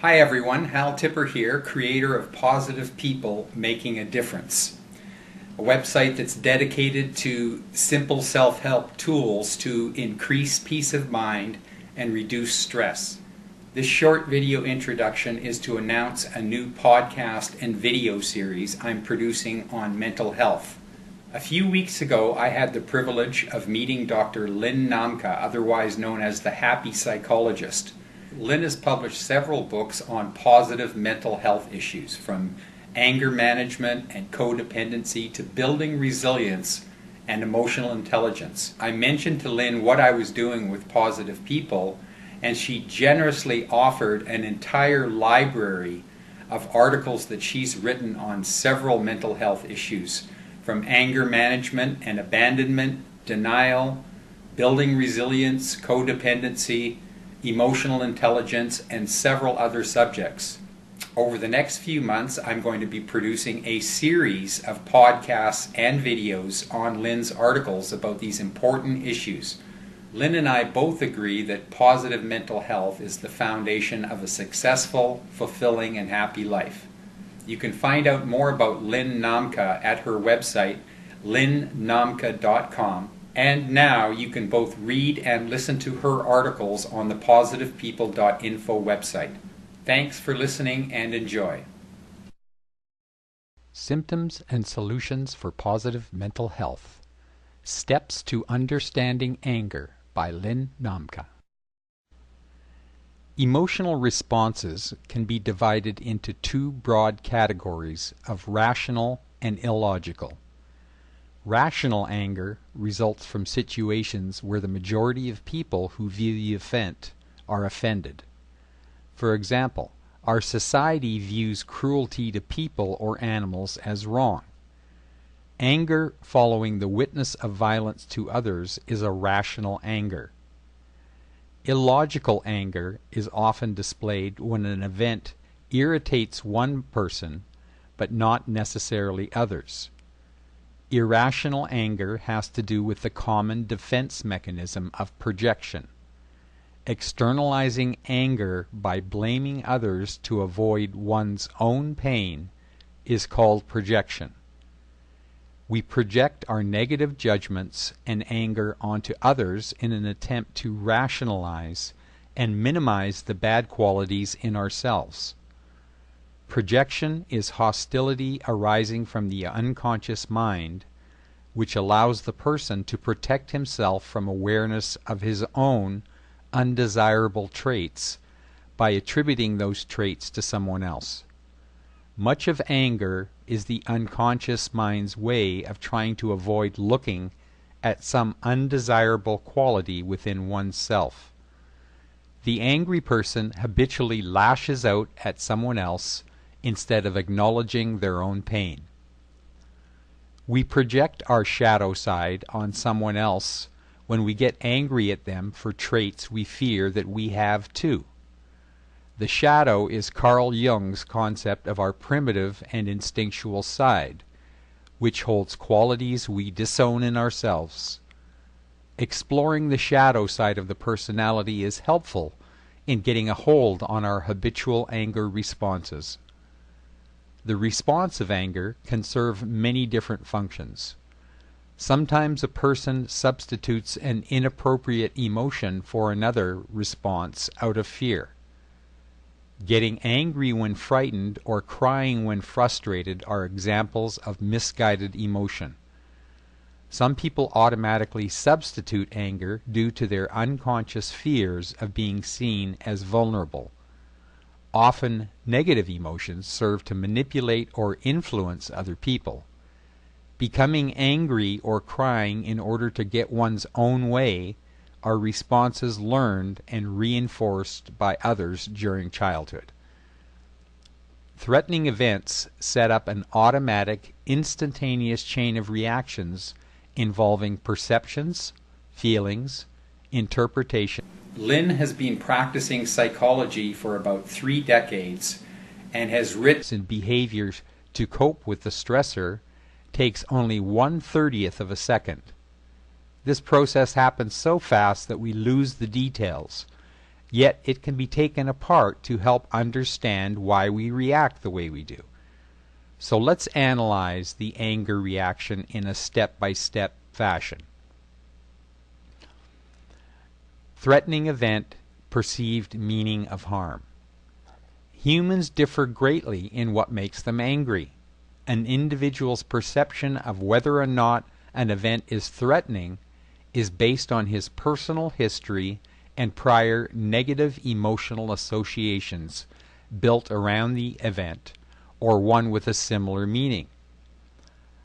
Hi everyone, Hal Tipper here, creator of Positive People Making a Difference, a website that's dedicated to simple self-help tools to increase peace of mind and reduce stress. This short video introduction is to announce a new podcast and video series I'm producing on mental health. A few weeks ago, I had the privilege of meeting Dr. Lynn Namka, otherwise known as the Happy Psychologist. Lynn has published several books on positive mental health issues, from anger management and codependency to building resilience and emotional intelligence. I mentioned to Lynn what I was doing with Positive People, and she generously offered an entire library of articles that she's written on several mental health issues, from anger management and abandonment, denial, building resilience, codependency, emotional intelligence, and several other subjects. Over the next few months, I'm going to be producing a series of podcasts and videos on Lynn's articles about these important issues. Lynn and I both agree that positive mental health is the foundation of a successful, fulfilling, and happy life. You can find out more about Lynn Namka at her website, lynnamka.com. And now you can both read and listen to her articles on the PositivePeople.info website. Thanks for listening and enjoy. Symptoms and Solutions for Positive Mental Health. Steps to Understanding Anger by Lynn Namka. Emotional responses can be divided into two broad categories of rational and illogical. Rational anger results from situations where the majority of people who view the event are offended. For example, our society views cruelty to people or animals as wrong. Anger following the witness of violence to others is a rational anger. Illogical anger is often displayed when an event irritates one person but not necessarily others. Irrational anger has to do with the common defense mechanism of projection. Externalizing anger by blaming others to avoid one's own pain is called projection. We project our negative judgments and anger onto others in an attempt to rationalize and minimize the bad qualities in ourselves. Projection is hostility arising from the unconscious mind, which allows the person to protect himself from awareness of his own undesirable traits by attributing those traits to someone else. Much of anger is the unconscious mind's way of trying to avoid looking at some undesirable quality within oneself. The angry person habitually lashes out at someone else instead of acknowledging their own pain. We project our shadow side on someone else when we get angry at them for traits we fear that we have too. The shadow is Carl Jung's concept of our primitive and instinctual side, which holds qualities we disown in ourselves. Exploring the shadow side of the personality is helpful in getting a hold on our habitual anger responses. The response of anger can serve many different functions. Sometimes a person substitutes an inappropriate emotion for another response out of fear. Getting angry when frightened or crying when frustrated are examples of misguided emotion. Some people automatically substitute anger due to their unconscious fears of being seen as vulnerable. Often, negative emotions serve to manipulate or influence other people. Becoming angry or crying in order to get one's own way are responses learned and reinforced by others during childhood. Threatening events set up an automatic, instantaneous chain of reactions involving perceptions, feelings, interpretation. Lynn has been practicing psychology for about 3 decades and has written Behaviors to cope with the stressor takes only 1/30th of a second. This process happens so fast that we lose the details. yet it can be taken apart to help understand why we react the way we do. So let's analyze the anger reaction in a step-by-step fashion. Threatening event, perceived meaning of harm. Humans differ greatly in what makes them angry. An individual's perception of whether or not an event is threatening is based on his personal history and prior negative emotional associations built around the event, or one with a similar meaning.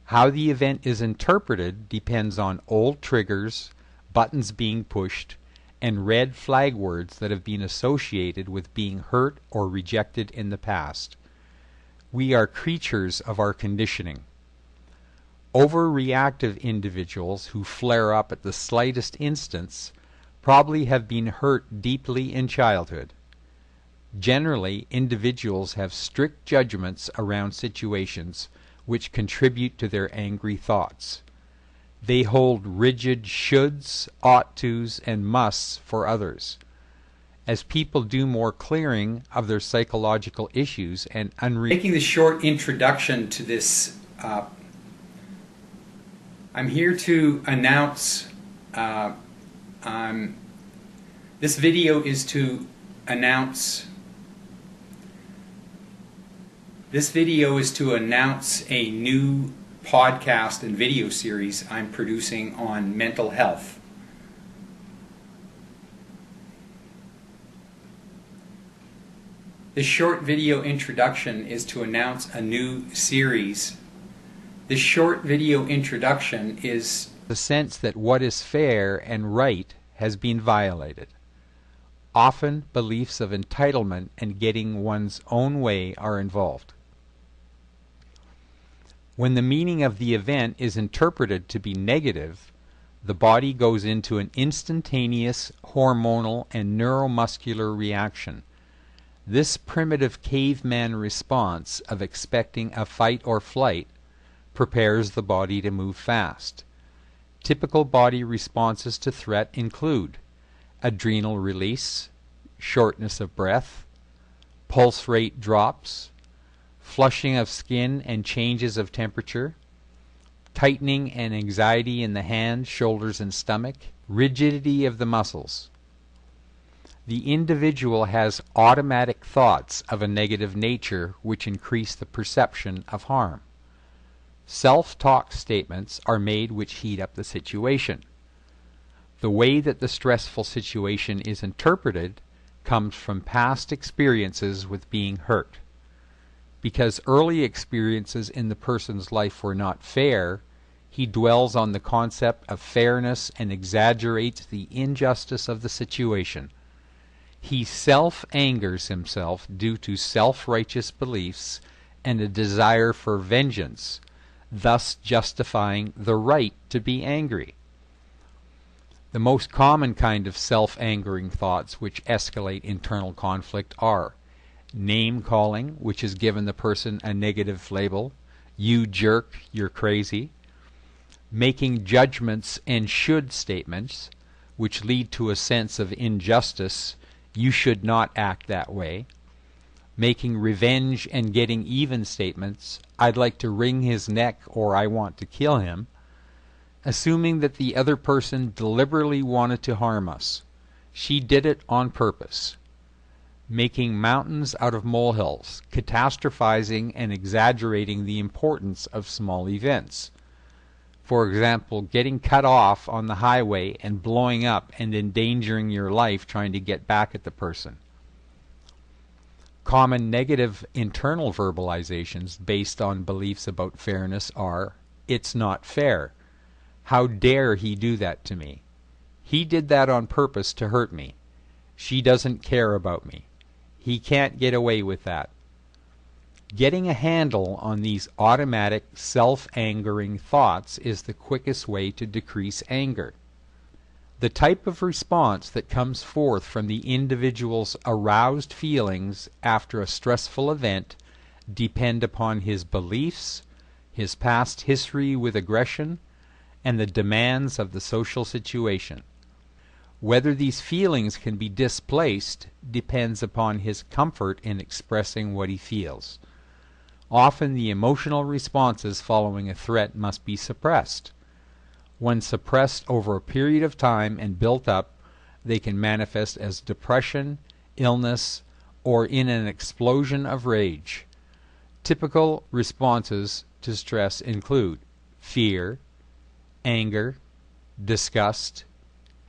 How the event is interpreted depends on old triggers, buttons being pushed, and red flag words that have been associated with being hurt or rejected in the past. We are creatures of our conditioning. Overreactive individuals who flare up at the slightest instance probably have been hurt deeply in childhood. Generally, individuals have strict judgments around situations which contribute to their angry thoughts. They hold rigid shoulds, ought tos, and musts for others. As people do more clearing of their psychological issues and Making the short introduction to this, I'm here to announce, this video is to announce a new podcast and video series I'm producing on mental health. This short video introduction is to announce a new series. This short video introduction is the sense that what is fair and right has been violated. Often beliefs of entitlement and getting one's own way are involved. When the meaning of the event is interpreted to be negative, the body goes into an instantaneous hormonal and neuromuscular reaction. This primitive caveman response of expecting a fight or flight prepares the body to move fast. Typical body responses to threat include adrenal release, shortness of breath, pulse rate drops, flushing of skin and changes of temperature, tightening and anxiety in the hands, shoulders, and stomach, rigidity of the muscles. The individual has automatic thoughts of a negative nature which increase the perception of harm. Self-talk statements are made which heat up the situation. The way that the stressful situation is interpreted comes from past experiences with being hurt. Because early experiences in the person's life were not fair, he dwells on the concept of fairness and exaggerates the injustice of the situation. He self-angers himself due to self-righteous beliefs and a desire for vengeance, thus justifying the right to be angry. The most common kind of self-angering thoughts which escalate internal conflict are name-calling, which has given the person a negative label, you jerk, you're crazy, making judgments and should statements, which lead to a sense of injustice, you should not act that way, making revenge and getting even statements, I'd like to wring his neck or I want to kill him, assuming that the other person deliberately wanted to harm us. She did it on purpose. Making mountains out of molehills, catastrophizing and exaggerating the importance of small events. For example, getting cut off on the highway and blowing up and endangering your life trying to get back at the person. Common negative internal verbalizations based on beliefs about fairness are, it's not fair. How dare he do that to me? He did that on purpose to hurt me. She doesn't care about me. He can't get away with that. Getting a handle on these automatic self-angering thoughts is the quickest way to decrease anger. The type of response that comes forth from the individual's aroused feelings after a stressful event depend upon his beliefs, his past history with aggression, and the demands of the social situation. Whether these feelings can be displaced depends upon his comfort in expressing what he feels. Often the emotional responses following a threat must be suppressed. When suppressed over a period of time and built up, they can manifest as depression, illness, or in an explosion of rage. Typical responses to stress include fear, anger, disgust,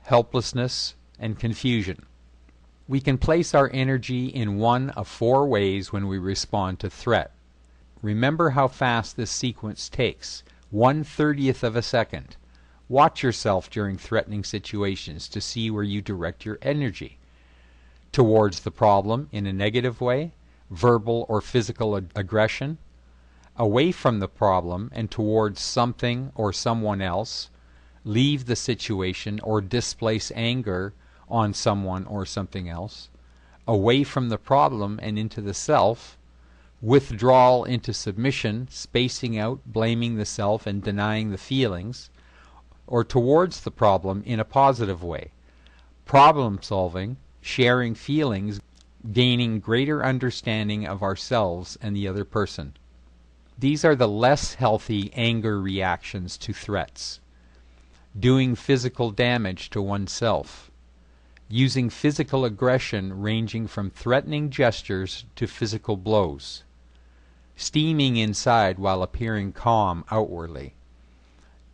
helplessness, and confusion. We can place our energy in one of 4 ways when we respond to threat. Remember how fast this sequence takes, 1/30th of a second. Watch yourself during threatening situations to see where you direct your energy. Towards the problem in a negative way, verbal or physical aggression, away from the problem and towards something or someone else, leave the situation or displace anger on someone or something else, away from the problem and into the self, withdrawal into submission, spacing out, blaming the self and denying the feelings, or towards the problem in a positive way, problem solving, sharing feelings, gaining greater understanding of ourselves and the other person. These are the less healthy anger reactions to threats. Doing physical damage to oneself. Using physical aggression ranging from threatening gestures to physical blows. Steaming inside while appearing calm outwardly.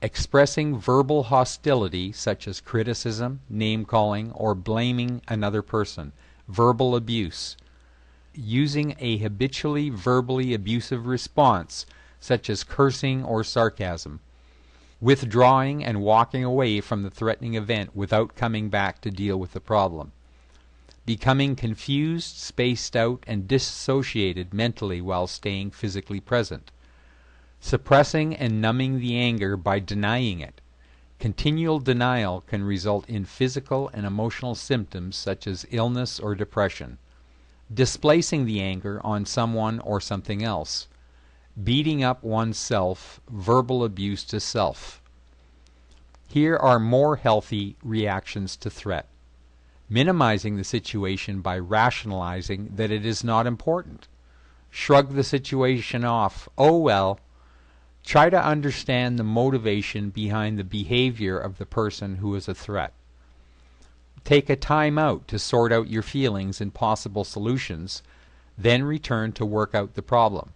Expressing verbal hostility such as criticism, name-calling, or blaming another person. Verbal abuse. Using a habitually verbally abusive response such as cursing or sarcasm. Withdrawing and walking away from the threatening event without coming back to deal with the problem. Becoming confused, spaced out, and dissociated mentally while staying physically present. Suppressing and numbing the anger by denying it. Continual denial can result in physical and emotional symptoms such as illness or depression. Displacing the anger on someone or something else. Beating up oneself, verbal abuse to self. Here are more healthy reactions to threat. Minimizing the situation by rationalizing that it is not important. Shrug the situation off. Oh well. Try to understand the motivation behind the behavior of the person who is a threat. Take a time out to sort out your feelings and possible solutions, then return to work out the problem.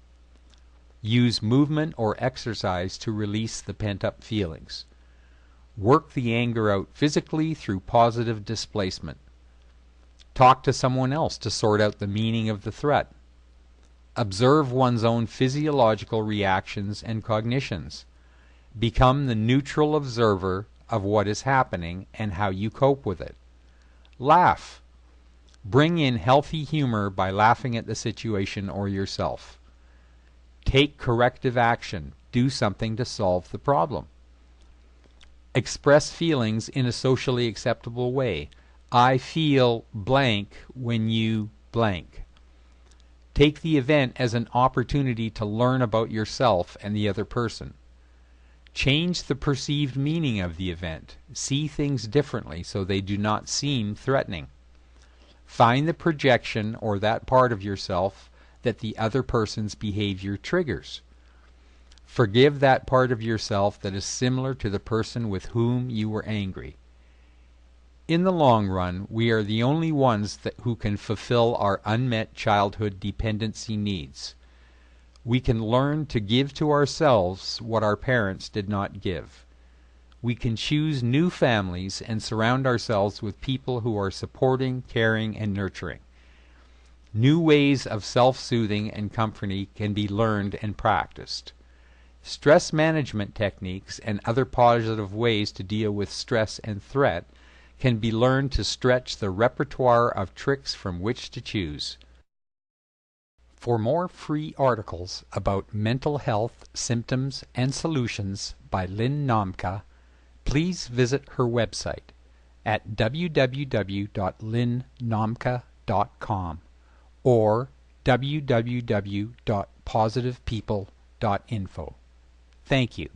Use movement or exercise to release the pent-up feelings. Work the anger out physically through positive displacement. Talk to someone else to sort out the meaning of the threat. Observe one's own physiological reactions and cognitions. Become the neutral observer of what is happening and how you cope with it. Laugh. Bring in healthy humor by laughing at the situation or yourself. Take corrective action. Do something to solve the problem. Express feelings in a socially acceptable way. I feel blank when you blank. Take the event as an opportunity to learn about yourself and the other person. Change the perceived meaning of the event. See things differently so they do not seem threatening. Find the projection or that part of yourself that the other person's behavior triggers. Forgive that part of yourself that is similar to the person with whom you were angry. In the long run, we are the only ones who can fulfill our unmet childhood dependency needs. We can learn to give to ourselves what our parents did not give. We can choose new families and surround ourselves with people who are supporting, caring, and nurturing. New ways of self-soothing and comforting can be learned and practiced. Stress management techniques and other positive ways to deal with stress and threat can be learned to stretch the repertoire of tricks from which to choose. For more free articles about mental health, symptoms, and solutions by Lynn Nomka, please visit her website at www.lynnnomka.com or www.positivepeople.info. Thank you.